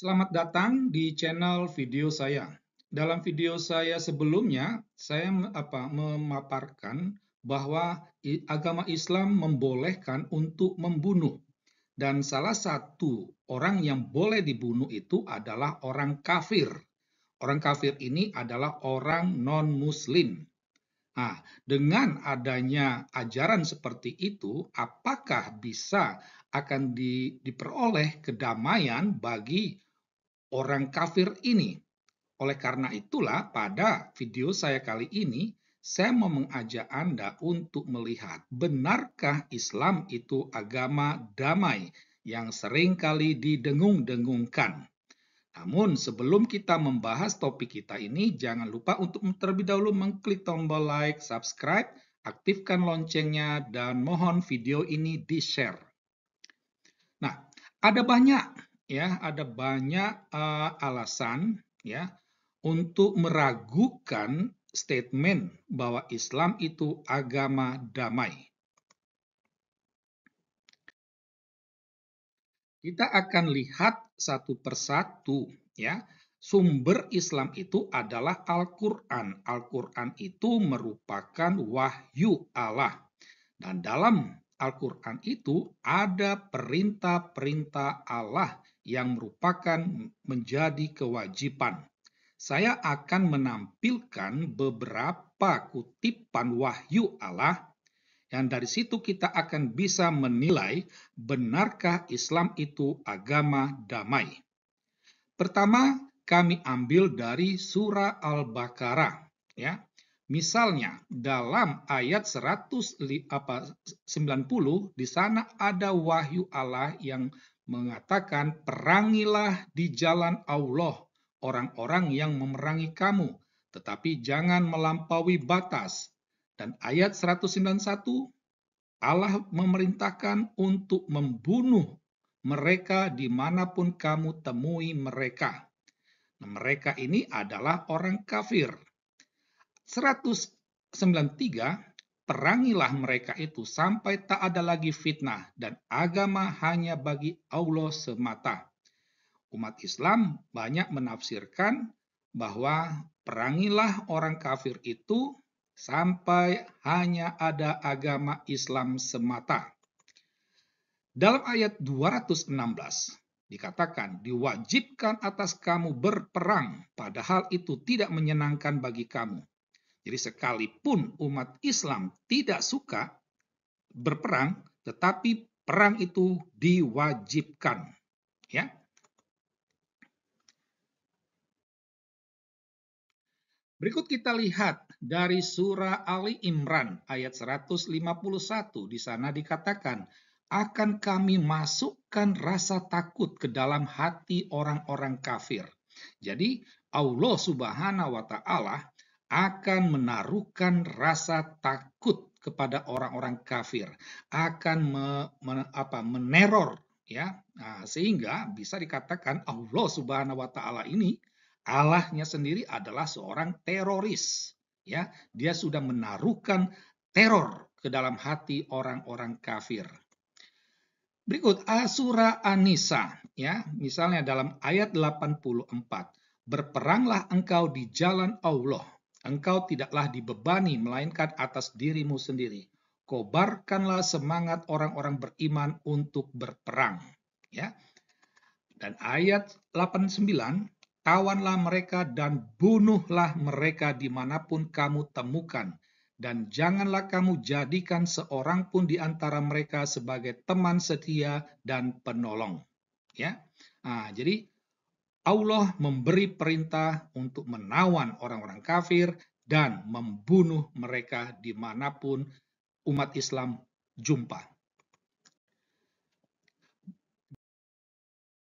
Selamat datang di channel video saya. Dalam video saya sebelumnya, saya memaparkan bahwa agama Islam membolehkan untuk membunuh. Dan salah satu orang yang boleh dibunuh itu adalah orang kafir. Orang kafir ini adalah orang non-Muslim. Nah, dengan adanya ajaran seperti itu, apakah bisa akan diperoleh kedamaian bagi orang kafir ini? Oleh karena itulah, pada video saya kali ini, saya mau mengajak Anda untuk melihat, benarkah Islam itu agama damai yang seringkali didengung-dengungkan. Namun sebelum kita membahas topik kita ini, jangan lupa untuk terlebih dahulu mengklik tombol like, subscribe, aktifkan loncengnya, dan mohon video ini di-share. Nah, ada banyak alasan ya untuk meragukan statement bahwa Islam itu agama damai. Kita akan lihat satu persatu ya. Sumber Islam itu adalah Al-Qur'an. Al-Qur'an itu merupakan wahyu Allah. Dan dalam Al-Qur'an itu ada perintah-perintah Allah yang merupakan menjadi kewajiban. Saya akan menampilkan beberapa kutipan wahyu Allah, dan dari situ kita akan bisa menilai benarkah Islam itu agama damai. Pertama, kami ambil dari surah Al-Baqarah ya. Misalnya dalam ayat 190 di sana ada wahyu Allah yang mengatakan, perangilah di jalan Allah orang-orang yang memerangi kamu, tetapi jangan melampaui batas. Dan ayat 191, Allah memerintahkan untuk membunuh mereka dimanapun kamu temui mereka. Nah, mereka ini adalah orang kafir. 193, perangilah mereka itu sampai tak ada lagi fitnah dan agama hanya bagi Allah semata. Umat Islam banyak menafsirkan bahwa perangilah orang kafir itu sampai hanya ada agama Islam semata. Dalam ayat 216 dikatakan, diwajibkan atas kamu berperang, padahal itu tidak menyenangkan bagi kamu. Jadi sekalipun umat Islam tidak suka berperang, tetapi perang itu diwajibkan. Ya. Berikut kita lihat dari surah Ali Imran ayat 151. Di sana dikatakan, akan kami masukkan rasa takut ke dalam hati orang-orang kafir. Jadi Allah Subhanahu wa Ta'ala akan menaruhkan rasa takut kepada orang-orang kafir, akan meneror ya. Nah, sehingga bisa dikatakan Allah Subhanahu wa Ta'ala ini, Allahnya sendiri adalah seorang teroris ya. Dia sudah menaruhkan teror ke dalam hati orang-orang kafir. Berikut surah An-Nisa ya, misalnya dalam ayat 84, berperanglah engkau di jalan Allah, engkau tidaklah dibebani melainkan atas dirimu sendiri. Kobarkanlah semangat orang-orang beriman untuk berperang ya. Dan ayat 89, tawanlah mereka dan bunuhlah mereka dimanapun kamu temukan, dan janganlah kamu jadikan seorang pun di antara mereka sebagai teman setia dan penolong. Ya, nah, jadi Allah memberi perintah untuk menawan orang-orang kafir dan membunuh mereka dimanapun umat Islam jumpa.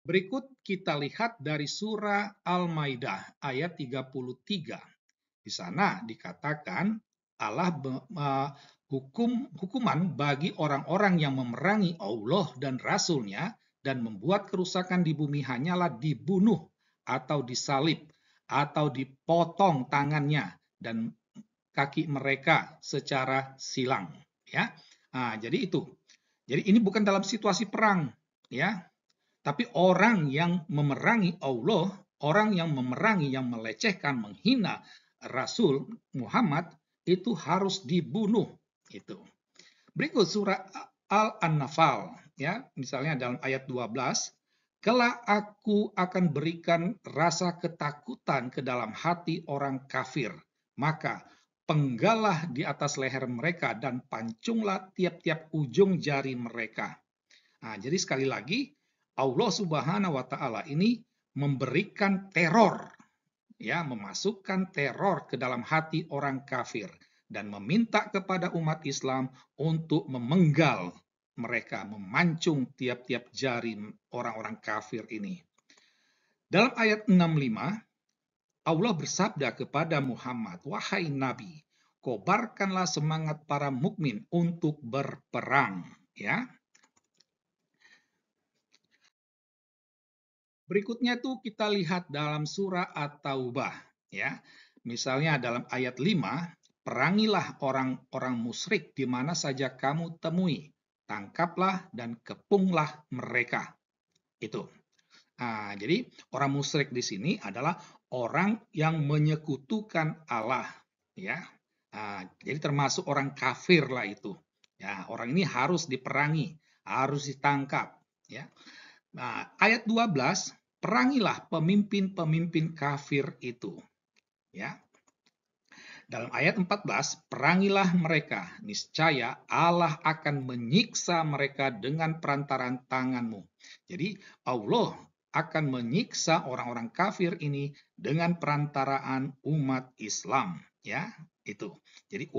Berikut kita lihat dari surah Al-Maidah ayat 33. Di sana dikatakan Allah hukuman bagi orang-orang yang memerangi Allah dan Rasul-Nya dan membuat kerusakan di bumi hanyalah dibunuh atau disalib atau dipotong tangannya dan kaki mereka secara silang ya. Nah, jadi itu. Jadi ini bukan dalam situasi perang ya. Tapi orang yang memerangi Allah, orang yang memerangi, yang melecehkan, menghina Rasul Muhammad, itu harus dibunuh. Itu. Berikut surah Al-Anfal, ya, misalnya dalam ayat 12, kelak aku akan berikan rasa ketakutan ke dalam hati orang kafir, maka penggalah di atas leher mereka dan pancunglah tiap-tiap ujung jari mereka. Nah, jadi sekali lagi, Allah Subhanahu wa Ta'ala ini memberikan teror, ya, memasukkan teror ke dalam hati orang kafir dan meminta kepada umat Islam untuk memenggal mereka, memancung tiap-tiap jari orang-orang kafir ini. Dalam ayat 65, Allah bersabda kepada Muhammad, wahai Nabi, kobarkanlah semangat para mukmin untuk berperang, ya. Berikutnya tuh kita lihat dalam surah At-Taubah, ya. Misalnya dalam ayat 5, perangilah orang-orang musyrik di mana saja kamu temui, tangkaplah dan kepunglah mereka. Itu. Nah, jadi orang musyrik di sini adalah orang yang menyekutukan Allah, ya. Nah, jadi termasuk orang kafir lah itu. Ya, orang ini harus diperangi, harus ditangkap, ya. Nah, ayat 12, perangilah pemimpin-pemimpin kafir itu. Ya. Dalam ayat 14, perangilah mereka, niscaya Allah akan menyiksa mereka dengan perantaraan tanganmu. Jadi Allah akan menyiksa orang-orang kafir ini dengan perantaraan umat Islam. Ya, itu. Jadi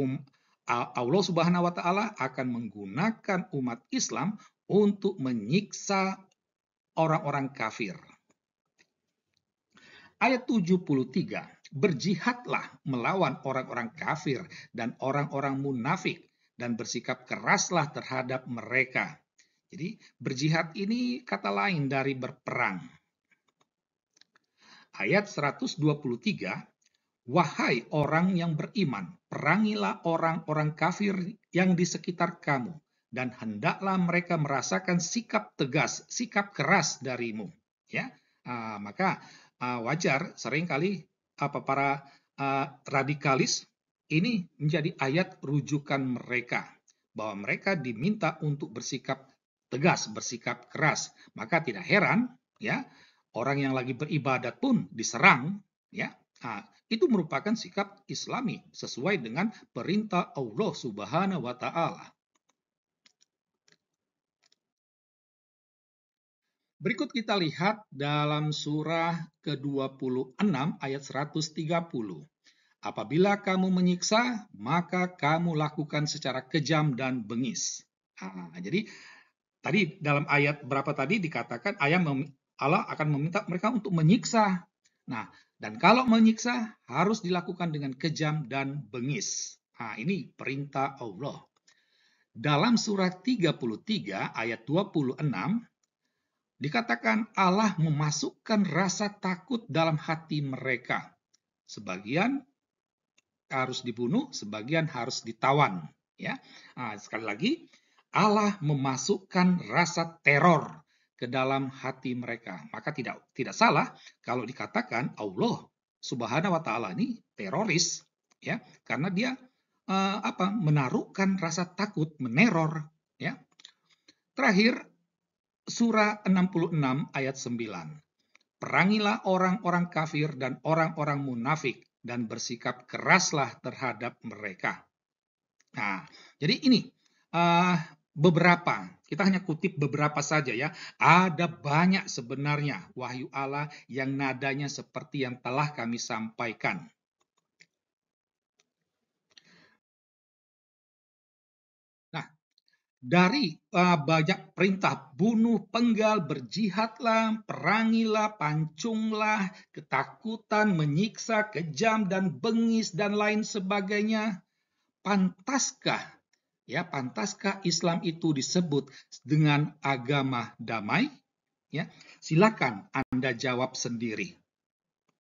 Allah Subhanahu wa Ta'ala akan menggunakan umat Islam untuk menyiksa orang-orang kafir. Ayat 73, berjihadlah melawan orang-orang kafir dan orang-orang munafik dan bersikap keraslah terhadap mereka. Jadi berjihad ini kata lain dari berperang. Ayat 123, wahai orang yang beriman, perangilah orang-orang kafir yang di sekitar kamu, dan hendaklah mereka merasakan sikap tegas, sikap keras darimu. Ya, maka wajar seringkali para radikalis ini menjadi ayat rujukan mereka, bahwa mereka diminta untuk bersikap tegas, bersikap keras. Maka tidak heran, ya, orang yang lagi beribadat pun diserang, ya. Itu merupakan sikap Islami sesuai dengan perintah Allah Subhanahu wa Ta'ala. Berikut kita lihat dalam surah ke-26 ayat 130. Apabila kamu menyiksa, maka kamu lakukan secara kejam dan bengis. Jadi tadi dalam ayat berapa tadi dikatakan Allah akan meminta mereka untuk menyiksa. Nah, dan kalau menyiksa harus dilakukan dengan kejam dan bengis. Ini perintah Allah. Dalam surat 33 ayat 26 dikatakan Allah memasukkan rasa takut dalam hati mereka. Sebagian harus dibunuh, sebagian harus ditawan. Ya, sekali lagi Allah memasukkan rasa teror ke dalam hati mereka. Maka tidak salah kalau dikatakan Allah Subhanahu wa Ta'ala ini teroris, ya, karena dia menaruhkan rasa takut, meneror, ya. Terakhir surah 66 ayat 9. Perangilah orang-orang kafir dan orang-orang munafik dan bersikap keraslah terhadap mereka. Nah, jadi ini beberapa, kita hanya kutip beberapa saja ya. Ada banyak sebenarnya wahyu Allah yang nadanya seperti yang telah kami sampaikan. Nah, dari banyak perintah, bunuh, penggal, berjihadlah, perangilah, pancunglah, ketakutan, menyiksa, kejam, dan bengis, dan lain sebagainya. Pantaskah Islam itu disebut dengan agama damai? Ya, silakan Anda jawab sendiri.